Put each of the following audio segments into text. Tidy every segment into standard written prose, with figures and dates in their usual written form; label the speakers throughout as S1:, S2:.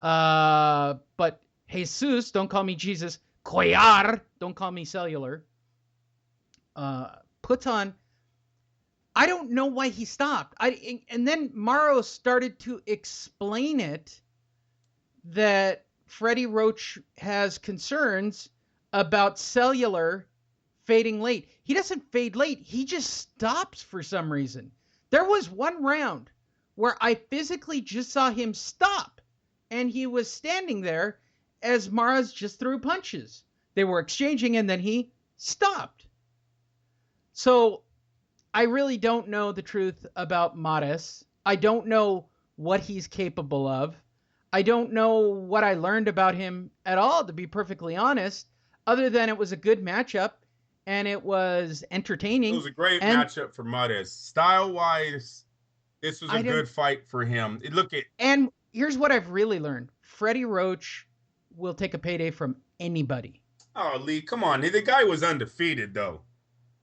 S1: But Jesus, don't call me Jesus. Cuellar, don't call me cellular. Puts on. I don't know why he stopped. And then Morrow started to explain it that Freddie Roach has concerns about cellular fading late. He doesn't fade late. He just stops for some reason. There was one round where I physically just saw him stop, and he was standing there as Mars just threw punches. They were exchanging, and then he stopped. So I really don't know the truth about Mares. I don't know what he's capable of. I don't know what I learned about him at all, to be perfectly honest, other than it was a good matchup and it was
S2: It
S1: entertaining.
S2: was a great
S1: And
S2: matchup for Mares. Style-wise, this was a
S1: I
S2: good
S1: didn't.
S2: fight for him. Look at
S1: And here's what I've really learned: Freddie Roach will take a payday from anybody.
S2: oh Lee, come on, the guy was undefeated though.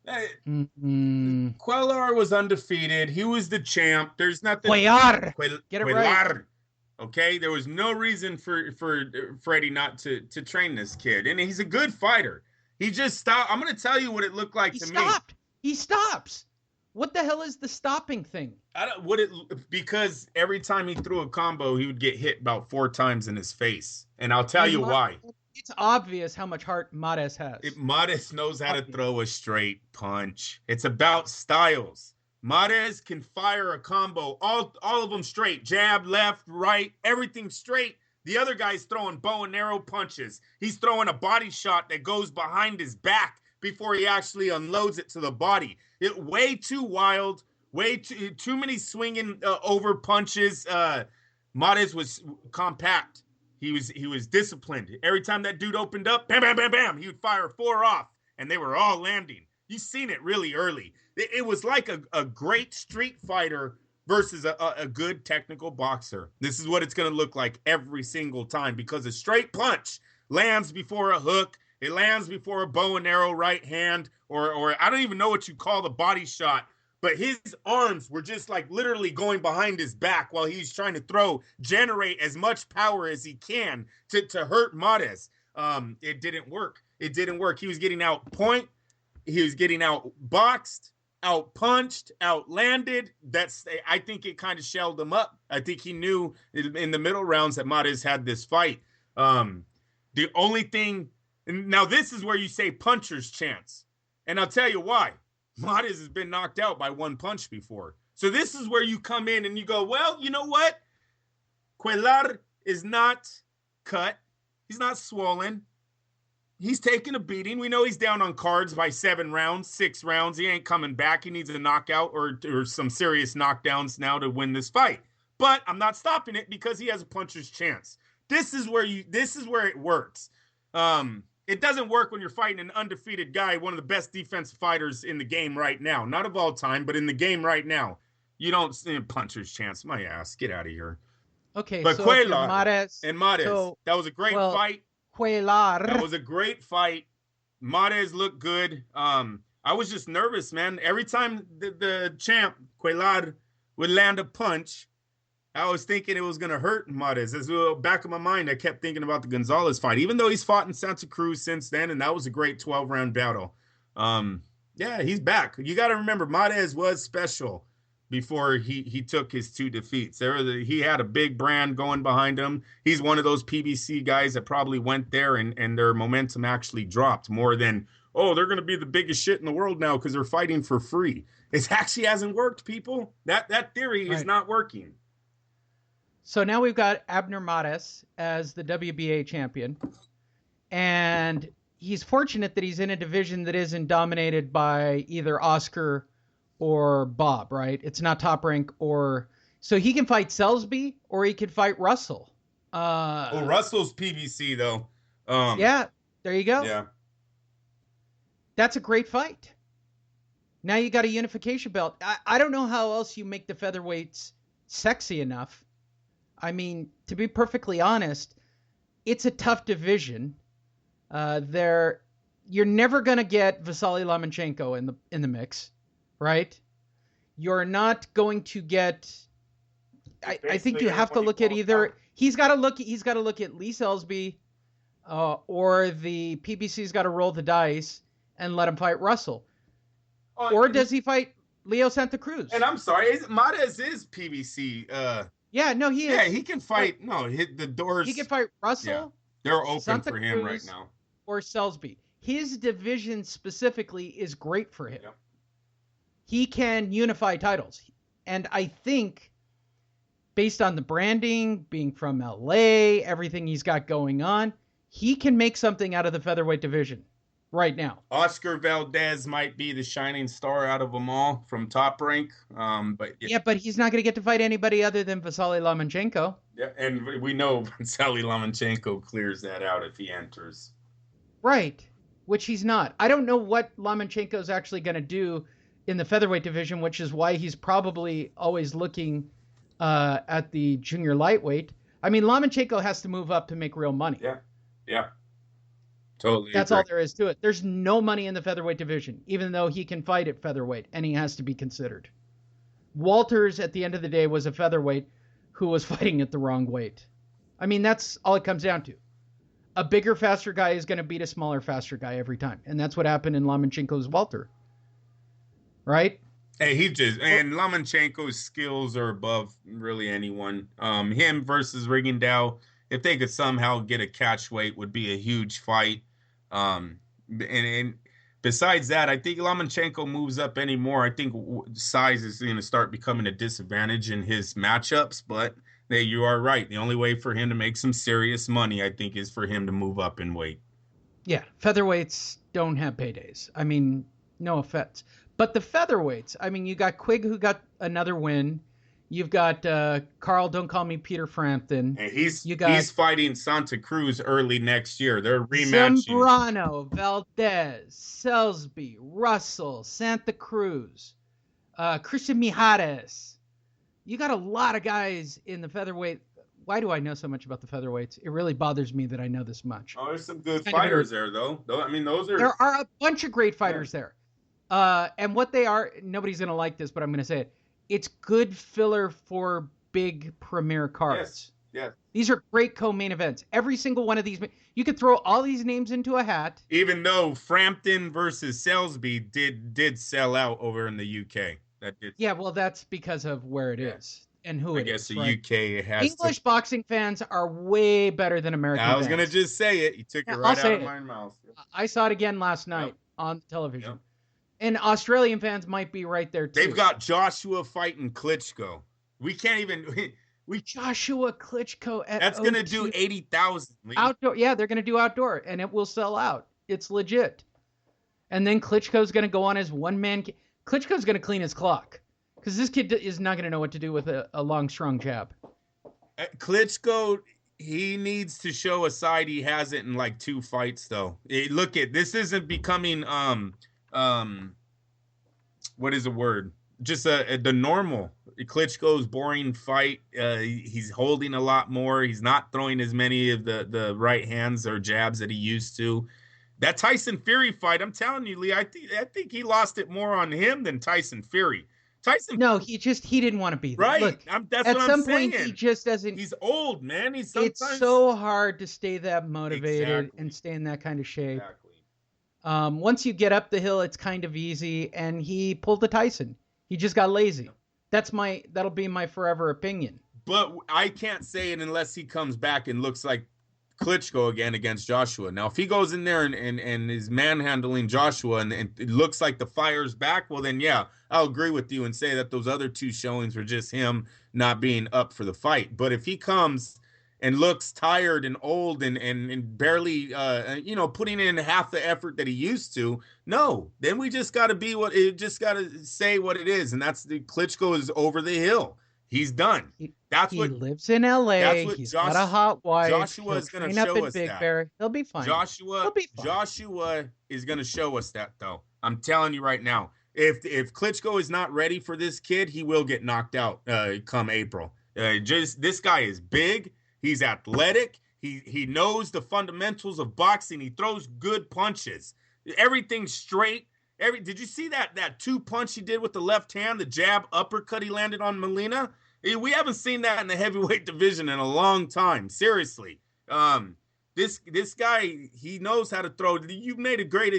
S1: Mm-hmm.
S2: Quellar was undefeated. He was the champ. There's nothing.
S1: Cuellar, get it right.
S2: Quellar. Okay, there was no reason for Freddie not to train this kid, and he's a good fighter. He just stopped. I'm going to tell you what it looked like
S1: He
S2: to me.
S1: stopped. He stops. What the hell is the stopping thing?
S2: Because every time he threw a combo, he would get hit about 4 times in his face, and I'll tell you why.
S1: It's obvious how much heart Mares has.
S2: Mares knows how to throw a straight punch. It's about styles. Mares can fire a combo, all of them straight, jab, left, right, everything straight. The other guy's throwing bow and arrow punches. He's throwing a body shot that goes behind his back before he actually unloads it to the body. It way too wild, way too many swinging over punches. Mares was compact. He was disciplined. Every time that dude opened up, bam, bam, bam, bam, he would fire 4 off, and they were all landing. You've seen it really early. It was like a great street fighter versus a good technical boxer. This is what it's going to look like every single time, because a straight punch lands before a hook. It lands before a bow and arrow right hand, or I don't even know what you call the body shot. But his arms were just like literally going behind his back while he's trying to generate as much power as he can to hurt Mares. It didn't work. It didn't work. He was getting outpoint. He was getting outboxed, outpunched, outlanded. I think it kind of shelled him up. I think he knew in the middle rounds that Mares had this fight. The only thing, now this is where you say puncher's chance. And I'll tell you why. Mares has been knocked out by 1 punch before. So this is where you come in and you go, well, you know what? Cuellar is not cut. He's not swollen. He's taking a beating. We know he's down on cards by 7 rounds, 6 rounds. He ain't coming back. He needs a knockout or some serious knockdowns now to win this fight. But I'm not stopping it because he has a puncher's chance. This is where it works. It doesn't work when you're fighting an undefeated guy, one of the best defensive fighters in the game right now. Not of all time, but in the game right now. You don't see a puncher's chance. My ass, get out of here.
S1: Okay,
S2: but
S1: so
S2: Cuellar
S1: Mares,
S2: that was a great fight.
S1: Cuellar.
S2: That was a great fight. Mares looked good. I was just nervous, man. Every time the champ, Cuellar, would land a punch, I was thinking it was going to hurt Mares. As the back of my mind, I kept thinking about the Gonzalez fight, even though he's fought in Santa Cruz since then, and that was a great 12-round battle. Yeah, he's back. You got to remember, Mares was special before he took his 2 defeats. He had a big brand going behind him. He's one of those PBC guys that probably went there and their momentum actually dropped more than, oh, they're going to be the biggest shit in the world now because they're fighting for free. It actually hasn't worked, people. That theory is not working.
S1: So now we've got Abner Mares as the WBA champion. And he's fortunate that he's in a division that isn't dominated by either Oscar or Bob, right? It's not Top Rank so he can fight Selsby or he could fight Russell.
S2: Russell's PBC though.
S1: Yeah, there you go.
S2: Yeah.
S1: That's a great fight. Now you got a unification belt. I don't know how else you make the featherweights sexy enough. I mean, to be perfectly honest, it's a tough division. You're never going to get Vasily Lomachenko in the mix, right? You're not going to get, I think you have to look at either. He's got to look at Lee Selsby, or the PBC's got to roll the dice and let him fight Russell. Or does he fight Leo Santa Cruz?
S2: And I'm sorry, Mares is PBC.
S1: Yeah, no, he is.
S2: Yeah, he can fight. No, hit the doors.
S1: He can fight Russell.
S2: Yeah, they're open
S1: Santa
S2: for him
S1: Cruz,
S2: right now.
S1: Or Selsby. His division specifically is great for him.
S2: Yep.
S1: He can unify titles. And I think, based on the branding, being from LA, everything he's got going on, he can make something out of the featherweight division right now.
S2: Oscar Valdez might be the shining star out of them all from Top Rank. But
S1: he's not going to get to fight anybody other than Vasily Lomachenko.
S2: Yeah, and we know Vasily Lomachenko clears that out if he enters.
S1: Right, which he's not. I don't know what Lomachenko is actually going to do in the featherweight division, which is why he's probably always looking at the junior lightweight. I mean, Lomachenko has to move up to make real money.
S2: Yeah. Totally.
S1: That's all there is to it. There's no money in the featherweight division, even though he can fight at featherweight, and he has to be considered. Walters, at the end of the day, was a featherweight who was fighting at the wrong weight. I mean, that's all it comes down to. A bigger, faster guy is going to beat a smaller, faster guy every time. And that's what happened in Lomachenko's welter. Right?
S2: Hey, and Lomachenko's skills are above really anyone. Him versus Rigondeaux, if they could somehow get a catch weight, would be a huge fight. And besides that, I think Lomachenko moves up anymore. I think size is going to start becoming a disadvantage in his matchups. But you are right. The only way for him to make some serious money, I think, is for him to move up in weight. Yeah,
S1: featherweights don't have paydays. I mean, no offense. But the featherweights, I mean, you got Quigg, who got another win. You've got Carl, don't call me Peter Frampton.
S2: And he's fighting Santa Cruz early next year. They're rematching.
S1: Zambrano, Valdez, Selsby, Russell, Santa Cruz, Christian Mijares. You got a lot of guys in the featherweight. Why do I know so much about the featherweights? It really bothers me that I know this much.
S2: Oh, there's some good fighters there, though. I mean,
S1: there are a bunch of great fighters there. And what they are, nobody's going to like this, but I'm going to say it. It's good filler for big premier cards.
S2: Yes.
S1: These are great co-main events. Every single one of these, you could throw all these names into a hat.
S2: Even though Frampton versus Selsby did sell out over in the UK.
S1: Yeah, well, that's because of where it is and who it is.
S2: I guess the UK has
S1: English boxing fans are way better than American fans.
S2: I was going to just say it. You took it right out of my mouth.
S1: I saw it again last night on television. Yep. And Australian fans might be right there, too.
S2: They've got Joshua fighting Klitschko. We can't even...
S1: Joshua Klitschko at
S2: That's going to do 80,000.
S1: Outdoor. Yeah, they're going to do outdoor, and it will sell out. It's legit. And then Klitschko's going to go on his one-man... Klitschko's going to clean his clock. Because this kid is not going to know what to do with a long, strong jab.
S2: Klitschko... He needs to show a side he hasn't in like 2 fights, though. This isn't becoming... what is the word? Just the normal Klitschko's boring fight. He's holding a lot more. He's not throwing as many of the right hands or jabs that he used to. That Tyson Fury fight, I'm telling you, Lee, I think he lost it more on him than Tyson Fury.
S1: He didn't want to be there.
S2: Right.
S1: Look,
S2: that's
S1: at
S2: what
S1: some
S2: I'm saying.
S1: point he just doesn't.
S2: He's old, man. It's
S1: so hard to stay that motivated and stay in that kind of shape.
S2: Exactly.
S1: Once you get up the hill, it's kind of easy, and he pulled the Tyson. He just got lazy. That'll be my forever opinion.
S2: But I can't say it unless he comes back and looks like Klitschko again against Joshua. Now, if he goes in there and is manhandling Joshua and it looks like the fire's back, well, then, yeah, I'll agree with you and say that those other 2 showings were just him not being up for the fight. But if he comes and looks tired and old and barely, putting in half the effort that he used to, no, then we just got to say what it is. And that's the Klitschko is over the hill. He's done. He
S1: lives in LA. He's got a hot wife.
S2: Joshua is going to show us
S1: Big
S2: that.
S1: Bear. He'll be fine.
S2: Joshua is going to show us that, though. I'm telling you right now. If Klitschko is not ready for this kid, he will get knocked out come April. This guy is big. He's athletic. He knows the fundamentals of boxing. He throws good punches. Everything's straight. Did you see that 2-punch he did with the left hand, the jab uppercut he landed on Molina? We haven't seen that in the heavyweight division in a long time. Seriously. This guy, he knows how to throw. You made a great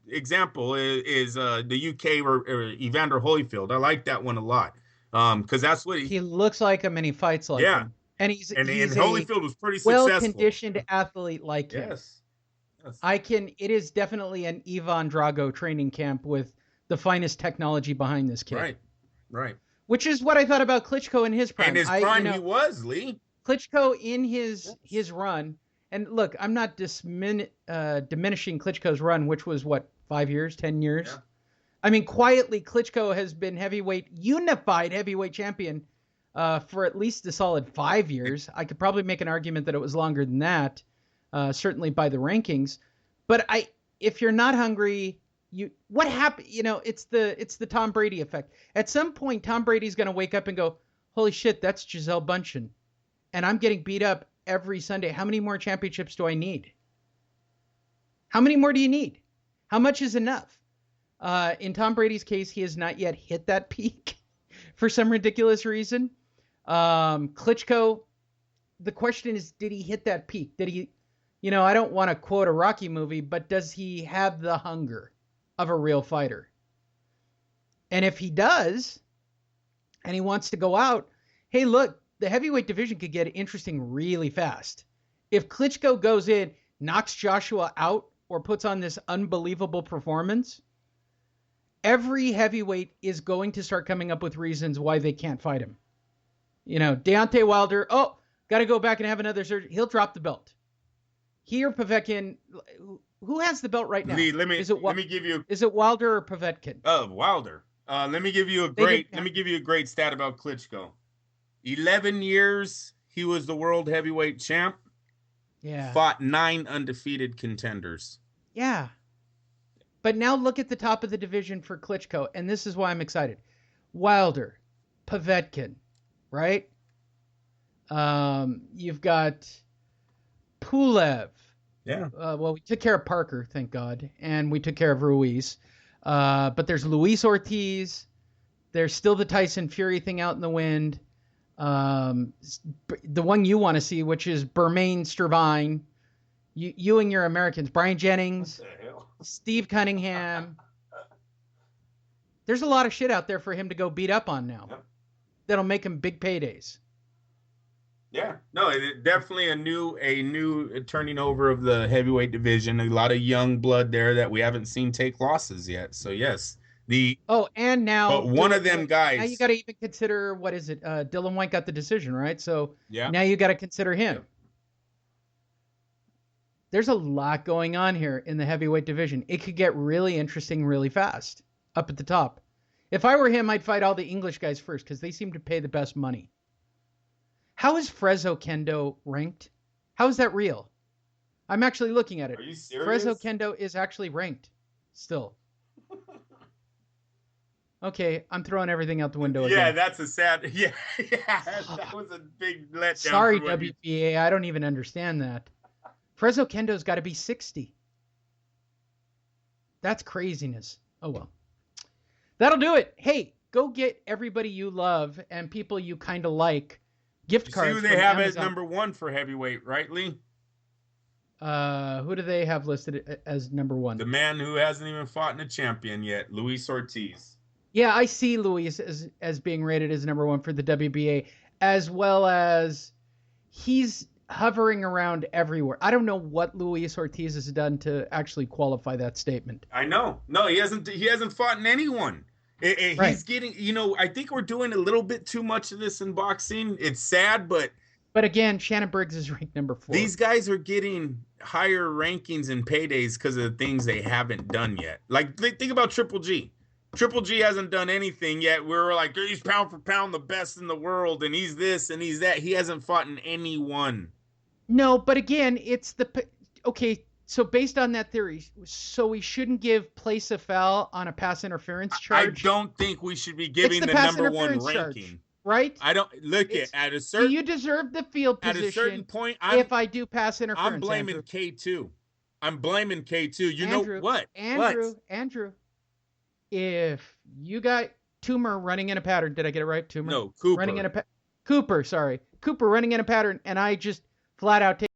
S2: example is the UK or Evander Holyfield. I like that one a lot. Because that's what
S1: he looks like him and he fights like him. And he's
S2: Holyfield was pretty
S1: well
S2: successful.
S1: Conditioned athlete like him.
S2: Yes.
S1: It is definitely an Ivan Drago training camp with the finest technology behind this kid.
S2: Right.
S1: Which is what I thought about Klitschko in his prime.
S2: In his prime, he was, Lee.
S1: Klitschko in his run, and look, I'm not diminishing Klitschko's run, which was, 5 years, 10 years? Yeah. I mean, quietly, Klitschko has been unified heavyweight champion for at least a solid 5 years. I could probably make an argument that it was longer than that, certainly by the rankings. But if you're not hungry... what happened? It's the Tom Brady effect. At some point, Tom Brady's going to wake up and go, "Holy shit, that's Gisele Bündchen, and I'm getting beat up every Sunday. How many more championships do I need? How many more do you need? How much is enough?" In Tom Brady's case, he has not yet hit that peak for some ridiculous reason. Klitschko, the question is, did he hit that peak? Did he? I don't want to quote a Rocky movie, but does he have the hunger of a real fighter? And if he does, and he wants to go out, hey, look, the heavyweight division could get interesting really fast. If Klitschko goes in, knocks Joshua out, or puts on this unbelievable performance, every heavyweight is going to start coming up with reasons why they can't fight him. Deontay Wilder, got to go back and have another surgery. He'll drop the belt. He or Povetkin... Who has the belt right now?
S2: Lee, let me give you.
S1: Is it Wilder or Povetkin?
S2: Oh, Wilder. Let me give you a great stat about Klitschko. 11 years he was the world heavyweight champ.
S1: Yeah.
S2: Fought 9 undefeated contenders.
S1: Yeah. But now look at the top of the division for Klitschko, and this is why I'm excited. Wilder, Povetkin, right? You've got Pulev.
S2: Yeah.
S1: Well, we took care of Parker, thank God, and we took care of Ruiz. But there's Luis Ortiz. There's still the Tyson Fury thing out in the wind. The one you want to see, which is Bermain Stervine. You and your Americans, Brian Jennings, Steve Cunningham. There's a lot of shit out there for him to go beat up on now. Yep. That'll make him big paydays.
S2: Yeah, no, definitely a new turning over of the heavyweight division. A lot of young blood there that we haven't seen take losses yet. So yes,
S1: and now,
S2: but one of them guys.
S1: Now you got to even consider, what is it? Dylan White got the decision, right? So
S2: yeah,
S1: now you got to consider him.
S2: Yeah.
S1: There's a lot going on here in the heavyweight division. It could get really interesting really fast up at the top. If I were him, I'd fight all the English guys first because they seem to pay the best money. How is Fresno Kendo ranked? How is that real? I'm actually looking at it.
S2: Are you serious?
S1: Fresno Kendo is actually ranked still. Okay, I'm throwing everything out the window again.
S2: Yeah, that's a sad... Yeah, that was a big letdown.
S1: Sorry, WBA, I don't even understand that. Fresno Kendo's got to be 60. That's craziness. Oh, well. That'll do it. Hey, go get everybody you love and people you kind of like gift cards.
S2: See who they have as number 1 for heavyweight, right, Lee?
S1: Who do they have listed as number 1?
S2: The man who hasn't even fought in a champion yet, Luis Ortiz.
S1: Yeah, I see Luis as being rated as number 1 for the WBA, as well as he's hovering around everywhere. I don't know what Luis Ortiz has done to actually qualify that statement.
S2: I know. No, he hasn't fought in anyone.
S1: Right.
S2: He's getting, I think we're doing a little bit too much of this in boxing. It's sad, but
S1: again, Shannon Briggs is ranked number 4.
S2: These guys are getting higher rankings and paydays because of the things they haven't done yet. Like, think about Triple G. Triple G hasn't done anything yet. We're like, he's pound for pound the best in the world, and he's this and he's that. He hasn't fought in anyone.
S1: No, but again, it's okay. So based on that theory, so we shouldn't give place a foul on a pass interference charge.
S2: I don't think we should be giving the number 1 ranking.
S1: Charge, right?
S2: I don't look at a certain.
S1: Do you deserve the field position?
S2: At a certain point,
S1: if I do pass interference,
S2: I'm blaming K2. I'm blaming K2. You
S1: Andrew,
S2: know what?
S1: Andrew, if you got Toomer running in a pattern. Did I get it right? Toomer?
S2: No, Cooper.
S1: Running in a Cooper, sorry. Cooper running in a pattern, and I just flat out take